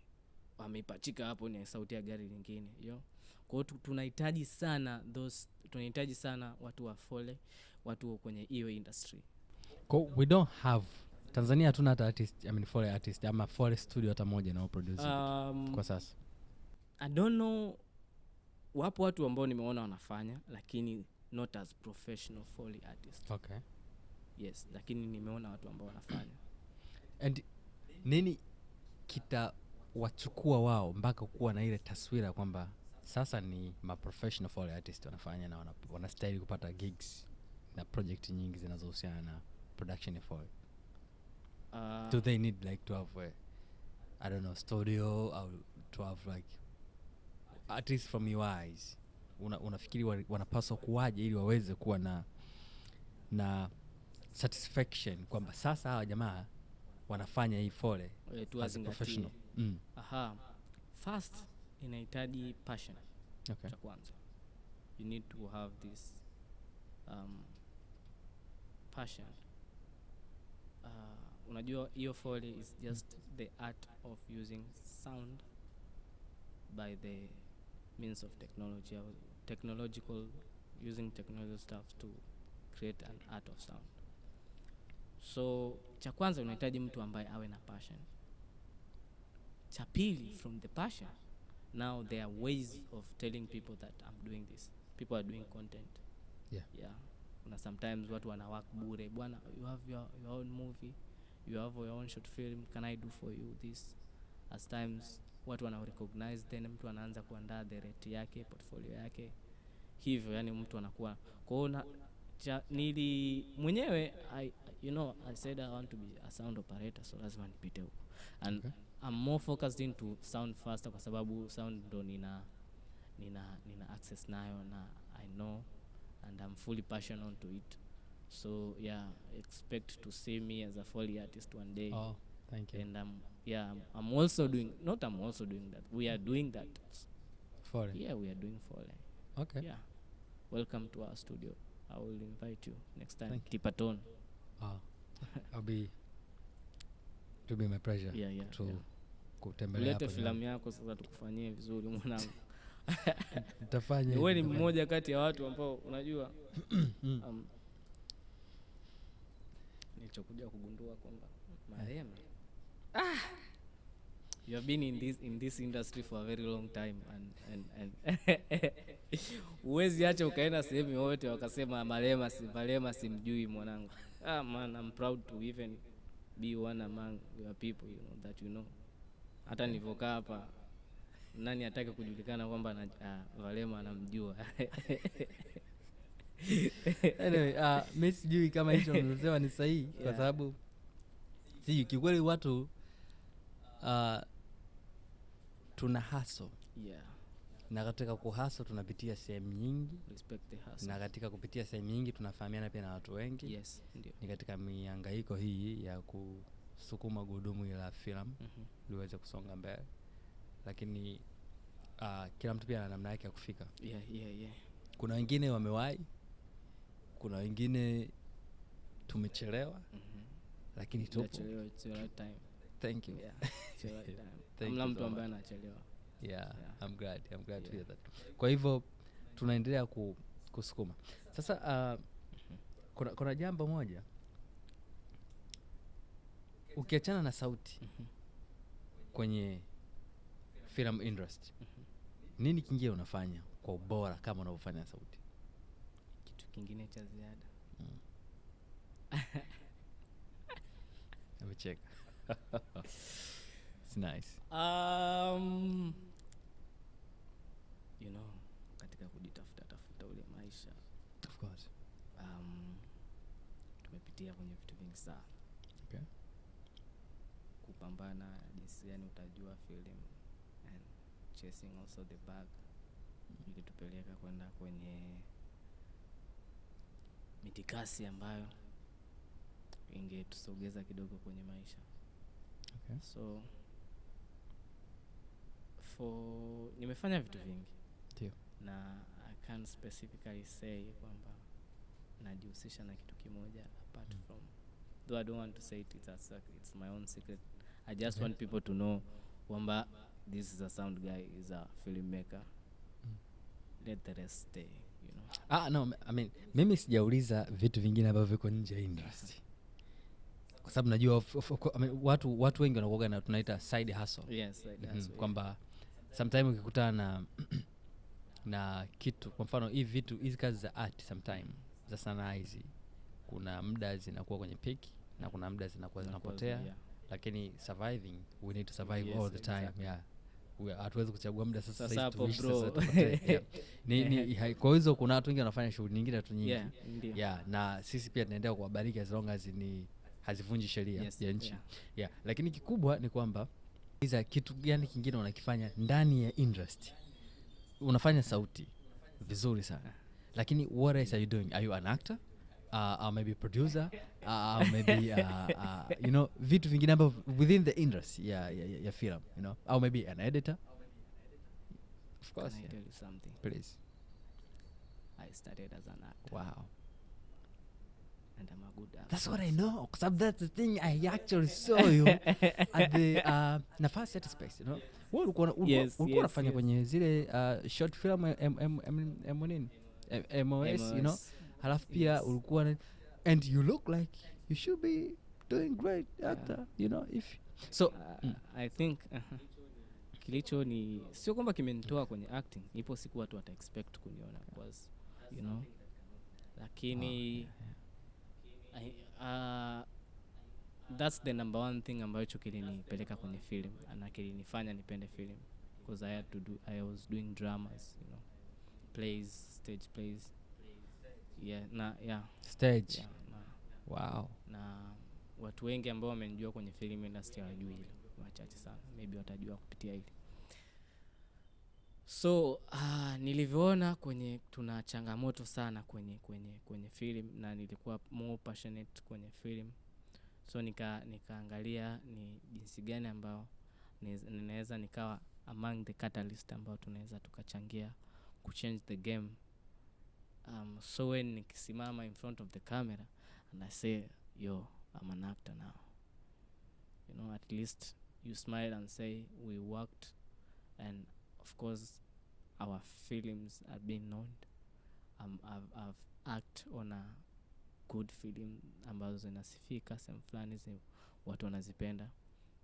ameipachika hapo ni sauti ya gari lingine, Kwa hiyo tunahitaji sana watu wa Foley, watu kwenye hiyo industry. We don't have Tanzania, hatuna hata artist, Foley artist ama Foley studio hata moja na produce kwa sasa. I don't know, wapo watu ambao nimeona wanafanya, lakini not as professional Foley artist. Okay. Yes, lakini nimeona watu ambao wanafanya. And nini wachukua wao mpaka kuwa na ile taswira kwamba sasa ni professional Foley artist wanafanya na wanastahili kupata gigs na project nyingi zinazohusiana na production ya Foley? Do they need like to have I don't know, studio or to have like at least from your eyes unafikiri wanapaswa kuwaje ili waweze kuwa na satisfaction kwamba sasa hawa jamaa wanafanya hii Foley as a professional? First inahitaji passion. Okay. Cha kwanza, you need to have this passion. Unajua hiyo Foley is just the art of using sound by the means of technology, using technological stuff to create an art of sound. So cha kwanza unahitaji mtu ambaye awe na passion. Cha pili, from the passion, now there are ways of telling people that I'm doing this. People are doing content. Yeah. Sometimes watu wana work bure, bwana, you have your own movie, you have your own short film, can I do for you this? As times watu wana recognize, then mtu anaanza kuandaa the rate yake, portfolio yake. Hivyo yani mtu anakuwa kuona nili mwenyewe I said I want to be a sound operator, so lazima nipite huko. And okay, I'm more focused into sound faster kwa sababu sound ndo nina access nayo na I know and I'm fully passionate onto it. So yeah, expect to see me as a Foley artist one day. Oh, thank you. And I'm also doing that. We are doing that. Foley? Yeah, we are doing Foley. Okay. Yeah. welcome to our studio. I will invite you next time. Thank you. Tipaton. To be my pleasure Yeah. kutembelea hapa. Ulete filamu yako sasa tukufanyie vizuri mwanangu. Nitafanya. Wewe ni mmoja kati ya watu ambao unajua nilichokuja kugundua kwamba marehemu you have been in this industry for a very long time and uwezi acha ukaenda sehemu yote wakasema marehemu simjui mwanangu. Man, I'm proud to even be one among your people, you know, that you know. Hata nilivokaa hapa nani atake kujulikana kwamba Valema anamjua. Anyway, mimi sijui kama hicho unasema ni sahihi kwa sababu si kikweli watu tuna hustle. Yeah. Na katika kuhustle tunapitia sehemu nyingi. Respect the hustle. Na katika kupitia sehemu nyingi tunafahamiana pia na watu wengi. Yes, ndio. Ni katika mihangaiko hii ya kusukuma gurudumu la filamu liweze kusonga mbele. Lakini kila mtu pia ana namna yake ya kufika. Yeah. Kuna wengine wamewahi. Kuna wengine tumechelewa. Lakini tupo. It's your right time. Thank you. Yeah. It's your right time. Hamna mtu ambaye anachelewa. Yeah. I'm glad to hear that. Kwa hivyo tunaendelea kusukuma. Sasa kuna jambo moja. Ukiachana na sauti kwenye film industry, nini kingine unafanya kwa ubora kama unavyofanya sauti? Kitu kingine cha ziada. Amecheka. It's nice. You know, katika kujitafuta ule maisha. Of course. Tumepitia kwenye vitu vingi sana. Okay. Kupambana jinsi gani utajua film and chasing also the bag. Ili tupeleka kwenda kwenye mitikasi ambayo ingetusogeza kidogo kwenye maisha. Okay. So nimefanya vitu vingi. Ndio. Na I can't specifically say kwamba najihusisha na kitu kimoja apart from, though I don't want to say it's my own secret. I just want people to know kwamba this is a sound guy, is a filmmaker. Let the rest stay, you know. No, I mean mimi sijauliza vitu vingine ambavyo viko nje ya industry. Kwa sababu najua watu wengi wanakuwa na tunaita side hustle. Yes, side hustle. Kwamba sometimes ukikutana na kitu, kwa mfano hizi kazi za art sometimes za sanaa hizi, kuna muda zinakuwa kwenye peak na kuna muda zinakuwa zinapotea. Yeah. Lakini surviving, we need to survive all the time. Exactly. Yeah. Hatuwezi kuchagua muda sasa hapo bro. Ni kwa hizo kuna watu wengi wanafanya shughuli nyingine tu nyingi. Yeah. Na sisi pia tunaendelea kuwabariki as long as ni hazivunji sheria ya nchi. Yeah. Lakini kikubwa ni kwamba hizo kitu gani kingine unakifanya ndani ya industry. Unafanya sauti vizuri sana. Lakini what else are you doing? Are you an actor? Or maybe producer? Maybe you know, vitu vingine ambavyo within the industry ya film, you know? Or maybe an editor? Of course. Can I tell you something? Please. I started as an actor. Wow. And I'm a good actor. That's what I know. Because that's the thing I actually saw you at the Nafasi Art Space, you know? Ulikuwa unafanya kwenye zile short film MOS, you know? Halafu pia ulikuwa and you look like you should be doing great actor, you know, if so I think kilicho ni sio kwamba kimenitoa kwenye acting, ipo siku watu wata expect kuniona because you know, lakini that's the number one thing ambayo kilinipeleka kwenye film na kilinifanya nipende film, because I was doing dramas, you know, plays, stage plays. Stage. Yeah, wow. Na watu wengi ambao wamenijua kwenye film industry hawajui hilo, wachache sana, maybe watajua kupitia hili. So nilivyoona tuna changamoto sana kwenye film na nilikuwa more passionate kwenye film, so nikaangalia ni jinsi gani ambao ninaweza nikawa among the catalyst ambao tunaweza tukachangia kuchange the game So when nikisimama in front of the camera and I say, yo, I'm an actor now, you know, at least you smile and say we worked, and of course our films are being known. I've act on a good film ambazo zinasifika sehemu fulani, watu wanazipenda.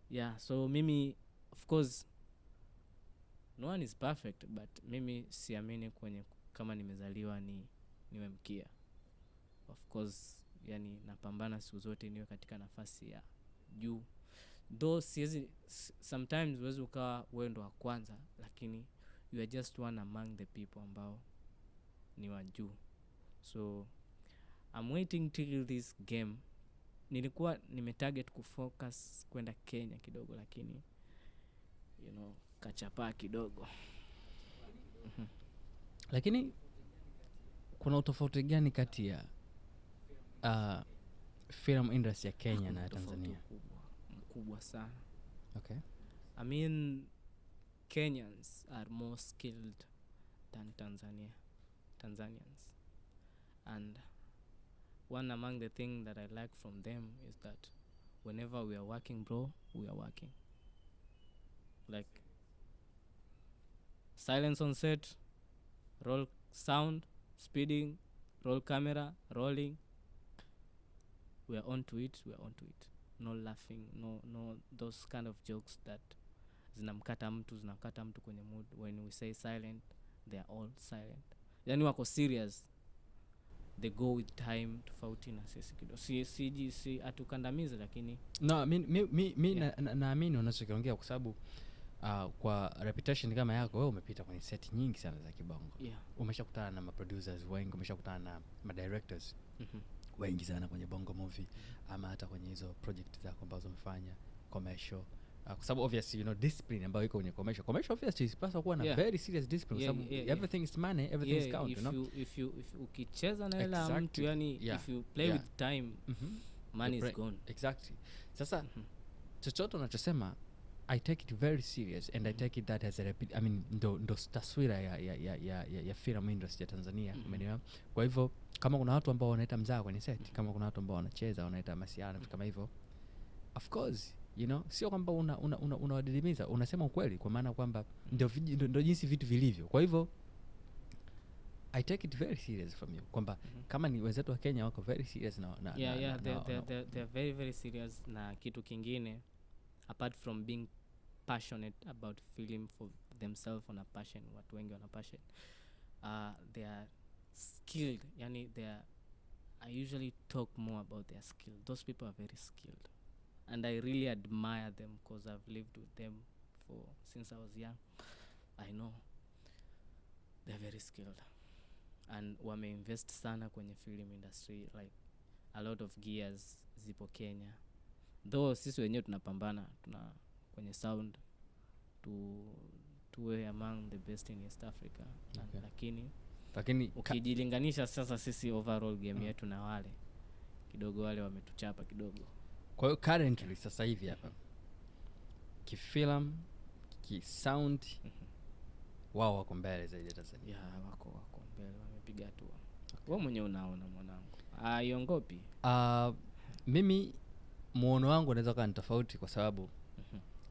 Yeah, so mimi of course no one is perfect, but mimi siamini kwenye kama nimezaliwa niwe mkia. Of course yani napambana siku zote niwe katika nafasi ya juu. Though siezi, sometimes huwezi ukawa wewe ndo wa kwanza, lakini you are just one among the people ambao ni wa juu. So I'm waiting till this game. Nilikuwa nimetarget kufocus kwenda Kenya kidogo, lakini you know kachapa kidogo. Lakini kuna utofauti gani kati ya film industry ya Kenya na Tanzania? Mkubwa sana. Okay. I mean, Kenyans are more skilled than Tanzanians. And one among the things that I like from them is that whenever we are working, bro, we are working. Like, silence on set, roll sound, speeding, roll camera, rolling. We are on to it. No laughing, no those kind of jokes that zinakata mtu kwenye mood. When we say silent, they are all silent. Yani wako serious. They go with time tofauti na sisi kidogo. Si atukandamize, lakini no, naamini unachokiongea kwa sababu kwa reputation kama yako wewe umepita kwenye set nyingi sana za kibongo. Yeah. Umeshakutana na producers wengi, umeshakutana na directors wengi sana kwenye bongo movie, ama hata kwenye hizo project zako ambazo umefanya commercial. Kwa sababu obviously you know discipline ambayo iko kwenye commercial obviously is supposed to kuwa na very serious discipline, sababu everything is money, everything is count, you know. If ukicheza na hela mtu, yani if you play with time, money is gone. Exactly. Sasa chochote unachosema I take it very serious, and I take it that as a I mean ndo taswira ya film industry ya Tanzania, umeelewa? Kwa hivyo kama kuna watu ambao wanaita mzaa kwenye set, kama kuna watu ambao wanacheza wanaita masiana vitu kama hivyo, of course you know, sio kwamba unawadidimiza, unasema ukweli, kwa maana kwamba ndio jinsi vitu vilivyo. Kwa hivyo I take it very serious from you kwamba kama ni wenzetu wa Kenya wako very serious they're very very serious. Na kitu kingine, apart from being passionate about film for themselves, on a passion, watu wengi wana passion, they are skilled. Yani I usually talk more about their skill. Those people are very skilled, and I really admire them because I've lived with them since I was young. I know they're very skilled, and wameinvest sana kwenye film industry. Like a lot of gears zipo Kenya, though sisi wenyewe tunapambana, kwenye sound tuwe among the best in East Africa. Okay. Lakini ukijilinganisha sasa sisi overall game yetu na wale kidogo, wale wametuchapa kidogo. Kwa hiyo currently sasa hivi hapa kifilm, kisound, wao wako mbele zaidi ya Tanzania. Yeah, wako mbele, wamepiga hatua. Wewe mwenyewe unaona mwanangu, iongopi? Mimi muono wangu unaweza kuwa ni tofauti, kwa sababu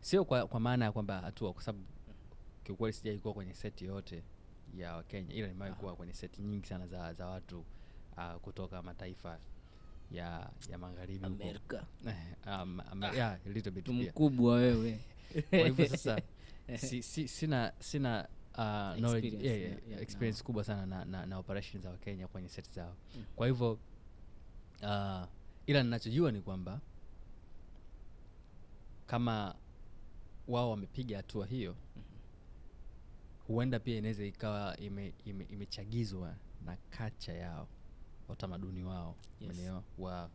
sio kwa maana ya kwamba hatua, kwa sababu kiukweli sijaikuwa kwenye set yote ya Kenya, ila nimekuwa kwenye set nyingi sana za watu kutoka mataifa ya magharibi, Amerika. Yeah, a little bit mkubwa wewe. Kwa hivyo sasa sina knowledge, experience kubwa sana na operations za Kenya kwenye set zao. Kwa hivyo ila ninachojua ni kwamba kama wao wamepiga hatua hiyo, huenda pia inaweza ikawa imechagizwa na culture yao, utamaduni wao, umeelewa, wa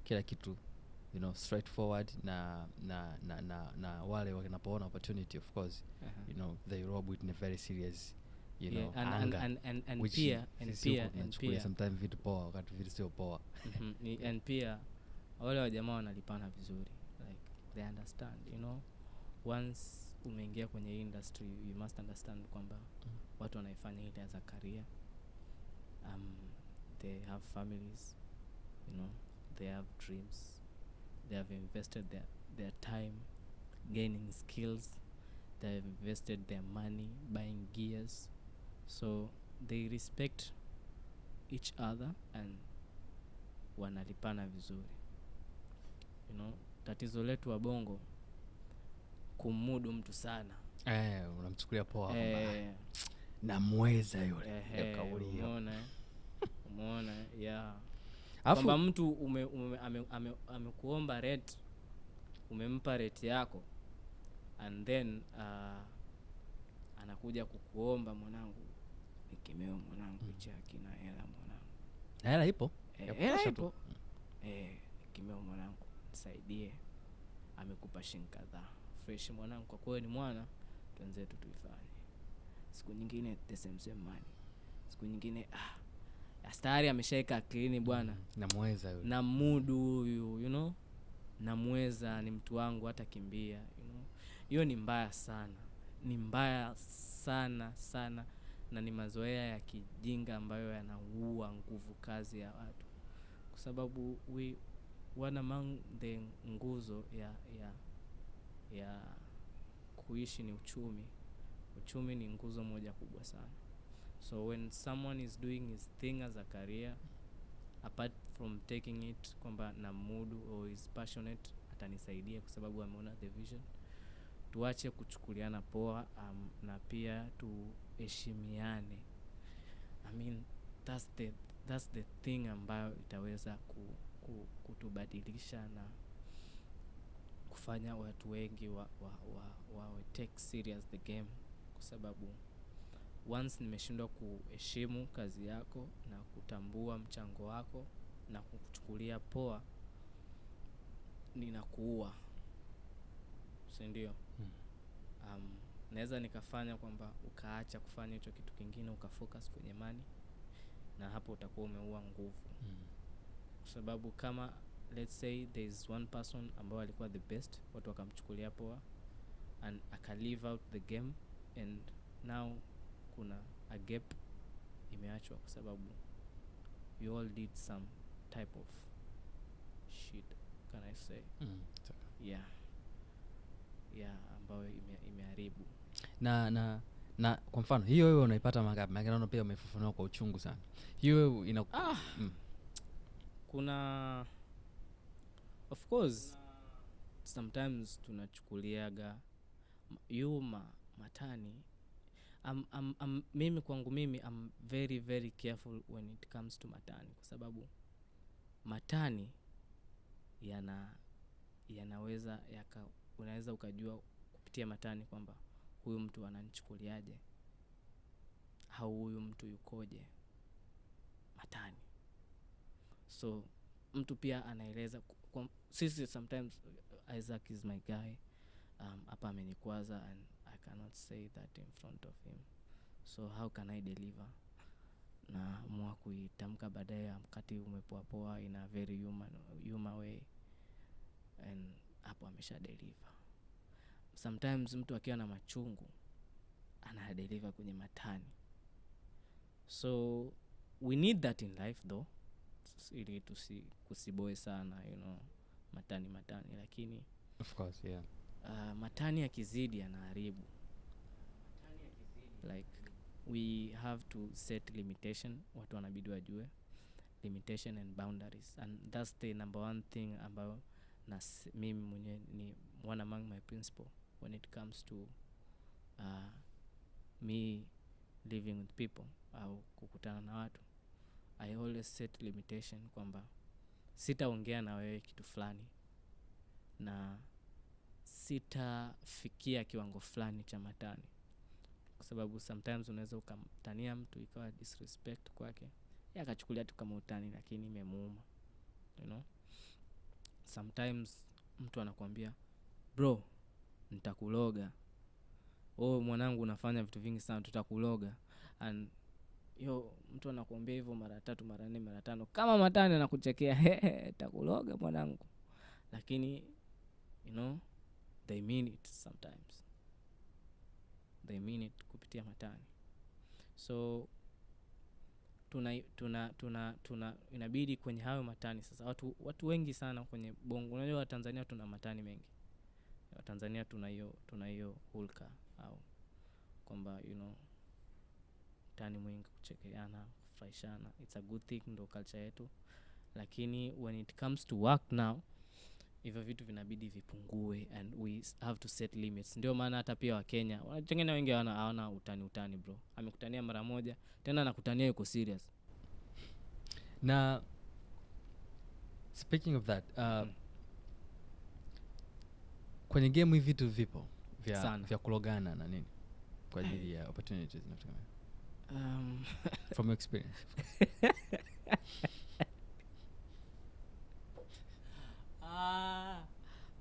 kila kitu, you know, straightforward na wale wanapoona opportunity, of course, you know, they rob with a very serious, you know, and pia sometimes vitu poa wakati vitu sio poa. And pia wale wa jamaa wanalipana vizuri, like they understand, you know, once umeingia kwenye industry you must understand kwamba watu wanaifanya ile as a career. They have families, they have dreams, they have invested their time gaining skills, they have invested their money buying gears, so they respect each other and wanalipana vizuri. Tatizo letu wa bongo kumudu mtu sana, unamchukulia poa kwamba namweza yule. Kauli hiyo umeona yeah. Kwamba mtu amekuomba rate, umempa rate yako, and then anakuja kukuomba, mwanangu nikimeo, mwanangu chaki na hela, mwanangu hela ipo, hela ipo, nikimeo, mwanangu nisaidie, amekupa shilingi kadhaa fresh, mwanangu kwa kweli ni mwana, tuanzetu tuifanye siku nyingine the same money, siku nyingine astari ameshaika clean bwana, namweza yule, na mudu huyu namweza, ni mtu wangu, hata kimbia hiyo ni mbaya sana, ni mbaya sana sana, na ni mazoea ya kijinga ambayo yanaua nguvu kazi ya watu, kwa sababu one among the nguzo ya kuishi ni uchumi ni nguzo moja kubwa sana. So when someone is doing his thing as a career, apart from taking it kwamba na mudu or is passionate, atanisaidia kwa sababu ameona the vision, tuache kuchukuliana poa, na pia tuheshimiane. I mean that's the thing ambayo itaweza kutubadilisha na kufanya watu wengi wa take serious the game, kwa sababu once nimeshindwa kuheshimu kazi yako na kutambua mchango wako na kukuchukulia poa, ninakuua, si ndio? Naweza nikafanya kwamba ukaacha kufanya hicho kitu kingine, ukafocus kwenye money, na hapo utakuwa umeua nguvu. Kwa sababu kama let's say there is one person ambao alikuwa the best, watu wakamchukulia poa and aka live out the game, and now kuna a gap imeachwa kwa sababu you all did some type of shit, can I say? Yeah, ambayo imeharibu. Na kwa mfano hiyo wewe unaipata mangapi? Maana pia umefafanua kwa uchungu sana. Hiyo ina kuna of course sometimes tunachukuliaga matani. Mimi kwangu mimi I'm very very careful when it comes to matani, kwa sababu matani yanaweza unaweza ukajua kupitia matani kwamba huyu mtu ananichukuliaje au huyu mtu yukoje matani. So mtu pia anaeleza sisi sometimes Isaac is my guy, hapa amenikwaza and I cannot say that in front of him, so how can I deliver, na mwa kuitamka baadaye wakati umepoa in a very human way, and hapo amesha deliver. Sometimes mtu akiwa na machungu ana deliver kwenye matani, so we need that in life though, ili kusiboe sana matani, lakini of course yeah, matani yakizidi yanaharibu. Like we have to set limitation, watu wanabidi wajue limitation and boundaries, and that's the number one thing ambayo na mimi mwenyewe ni one among my principle when it comes to me living with people au kukutana na watu. I always set limitation kwamba sitaongea na wewe kitu fulani na sitafikia kiwango fulani cha matani, kwa sababu sometimes unaweza ukamtania mtu ikawa disrespect kwake, yeye akachukulia tu kama utani lakini imemuuma. Sometimes mtu anakuambia bro nitakuloga, mwanangu unafanya vitu vingi sana, tutakuloga, and mtu anakuambia hivyo mara 3 mara 4 mara 5 kama matani, anakuchekea nitakuloga mwanangu, lakini they mean it sometimes, they mean it kupitia matani. So tuna inabidi kwenye hayo matani sasa. Watu wengi sana kwenye bongo, unajua Watanzania tuna matani mengi. Watanzania tuna hiyo hulka au kwamba tani mwingi, kuchekeana, kufurahishana, it's a good thing, ndo culture yetu. Lakini when it comes to work now, hivyo vitu vinabidi vipungue and we have to set limits. Ndio maana hata pia Wakenya Wakenya wengi hawana utani bro. Amekutania mara moja tena anakutania yuko serious. Na speaking of that, kwenye game hivi vitu vipo vya kulogana na nini kwa ajili ya opportunities na vitu from your experience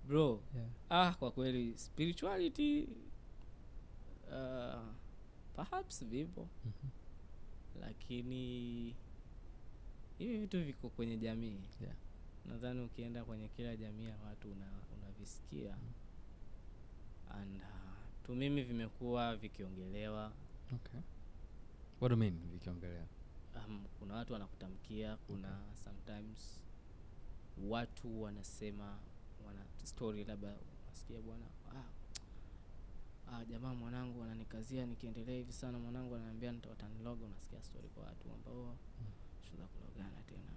bro, kwa kweli spirituality perhaps vipo, lakini hivi vitu viko kwenye jamii. Nadhani ukienda kwenye kila jamii ya watu unavisikia. And tu mimi vimekuwa vikiongelewa. Okay. What do you mean vikiongelewa? Kuna watu wanakutamkia, kuna sometimes watu wanasema, wana story labda wasikia bwana, jamaa mwanangu ananikazia nikiendelea hivi sana, mwanangu ananiambia wataniloga. Unasikia story kwa watu ambao shida kulogana tena.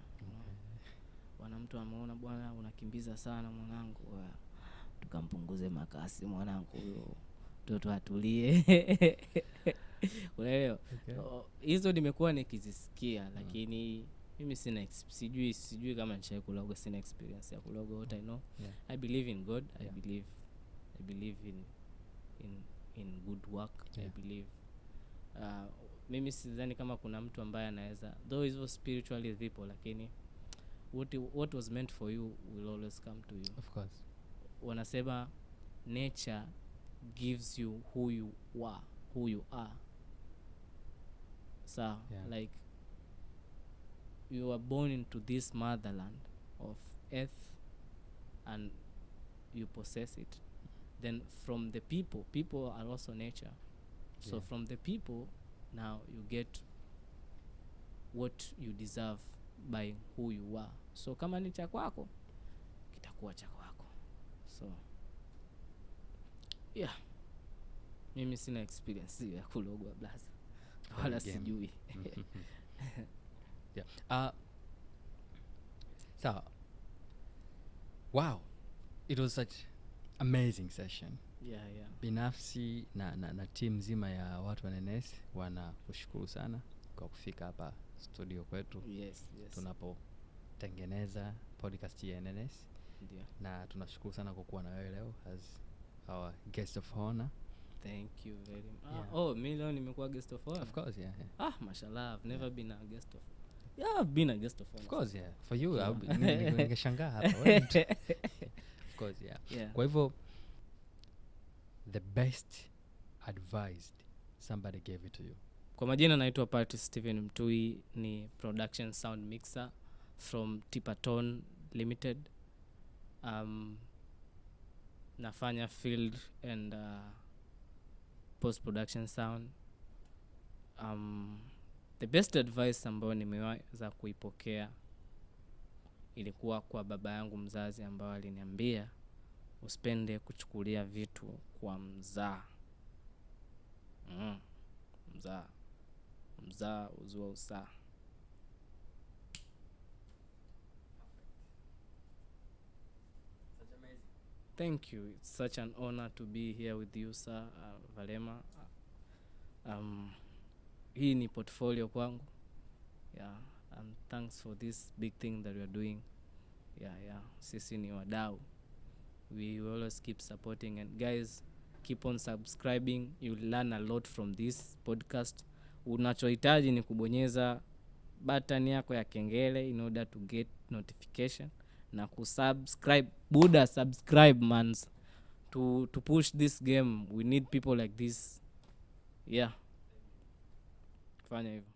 Wana mtu ameona bwana unakimbiza sana mwanangu, tukampunguze makasi mwanangu huyo, mtoto atulie. Unaelewa? Hizo nimekuwa nikizisikia, lakini mimi sijui kama nishawahi kuloga, sina experience ya kuloga. What I know, I believe in God. I believe in good work. I believe mimi sidhani kama kuna mtu ambaye anaweza, though hizo spiritually vipo, lakini what was meant for you will always come to you. Of course. Wanasema nature gives you who you are. So like you are born into this motherland of earth and you possess it. Then from the people are also nature. So from the people now you get what you deserve by who you are. So kama ni cha kwako kitakuwa cha kwako. So mimi sina experience ya kulogwa blaza, wala sijui. So wow, it was such amazing session. Binafsi na team nzima ya watu wa NNS wanakushukuru sana kwa kufika hapa studio kwetu. Yes. Tunapotengeneza podcast ya NNS. Na tunashukuru sana kwa kuwa na wewe leo as our guest of honor. Thank you very much. Mimi leo nimekuwa guest of honor. Of course, mashallah, I've never been a guest of. I've been a guest of honor. Of course, for you, ningeshangaa hapa. Of course, Kwa hivyo the best advised somebody gave it to you. Kwa majina naitwa Party Steven Mtui, ni production sound mixer from Tipaton Limited. Nafanya field and post production sound. The best advice ambayo nimeweza kuipokea ilikuwa kwa baba yangu mzazi, ambao aliniambia usipende kuchukulia vitu kwa mzaa. Mzaa uzua usaa. Thank you. It's such an honor to be here with you, sir, Valema. Hii ni portfolio kwangu. And thanks for this big thing that we are doing. Sisi ni wadau. We will always keep supporting, and guys, keep on subscribing. You'll learn a lot from this podcast. Unachohitaji ni kubonyeza button yako ya kengele in order to get notification na kusubscribe. Buddha, subscribe mans, to push this game. We need people like this. Fanya hivyo.